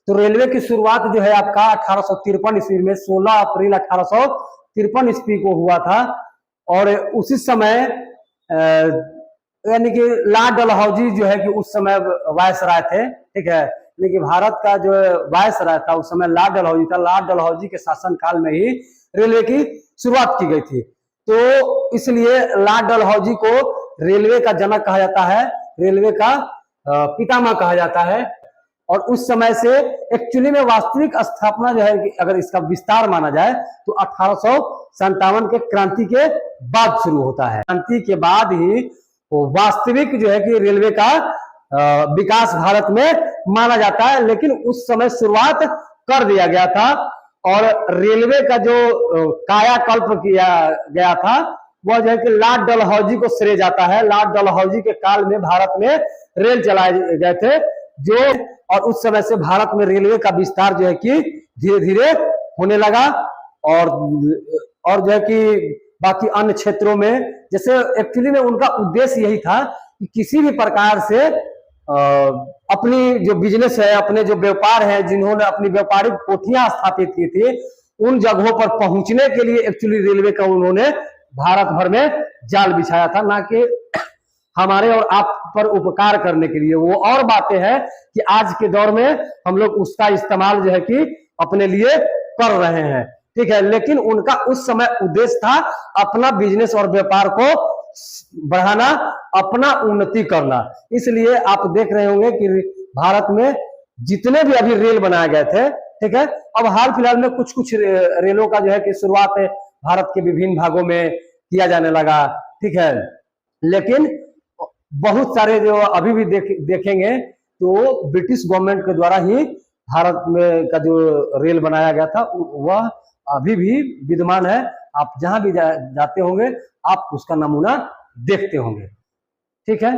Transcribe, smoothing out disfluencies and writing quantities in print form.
तो रेलवे की शुरुआत जो है आपका 1853 ईस्वी में 16 अप्रैल 1853 ईस्वी को हुआ था। और उसी समय यानी कि लॉर्ड डलहौजी जो है कि उस समय वायसराय थे, ठीक है। यानी कि भारत का जो वायसराय था उस समय लॉर्ड डलहौजी था। लॉर्ड डलहौजी के शासन काल में ही रेलवे की शुरुआत की गई थी। तो इसलिए लॉर्ड डलहौजी को रेलवे का जनक कहा जाता है, रेलवे का पितामह कहा जाता है। और उस समय से एक्चुअली में वास्तविक स्थापना जो है, अगर इसका विस्तार माना जाए तो 1857 के क्रांति के बाद शुरू होता है। क्रांति के बाद ही वास्तविक जो है कि रेलवे का विकास भारत में माना जाता है। लेकिन उस समय शुरुआत कर दिया गया था और रेलवे का जो कायाकल्प किया गया था वह जो है कि लॉर्ड डलहौजी को श्रेय जाता है। लॉर्ड डलहौजी के काल में भारत में रेल चलाए गए थे जो, और उस समय से भारत में रेलवे का विस्तार जो है कि धीरे धीरे होने लगा। और जो है कि बाकी अन्य क्षेत्रों में, जैसे एक्चुअली में उनका उद्देश्य यही था कि किसी भी प्रकार से अपनी जो बिजनेस है, अपने जो व्यापार है, जिन्होंने अपनी व्यापारिक कोठियां स्थापित की थी, उन जगहों पर पहुंचने के लिए एक्चुअली रेलवे का उन्होंने भारत भर में जाल बिछाया था, ना कि हमारे और आप पर उपकार करने के लिए। वो और बातें हैं कि आज के दौर में हम लोग उसका इस्तेमाल जो है कि अपने लिए कर रहे हैं, ठीक है। लेकिन उनका उस समय उद्देश्य था अपना बिजनेस और व्यापार को बढ़ाना, अपना उन्नति करना। इसलिए आप देख रहे होंगे कि भारत में जितने भी अभी रेल बनाए गए थे, ठीक है, अब हाल फिलहाल में कुछ कुछ रेलों का जो है कि शुरुआत भारत के विभिन्न भागों में किया जाने लगा, ठीक है। लेकिन बहुत सारे जो अभी भी देखेंगे तो ब्रिटिश गवर्नमेंट के द्वारा ही भारत में का जो रेल बनाया गया था वह अभी भी विद्यमान है। आप जहां भी जाते होंगे आप उसका नमूना देखते होंगे, ठीक है।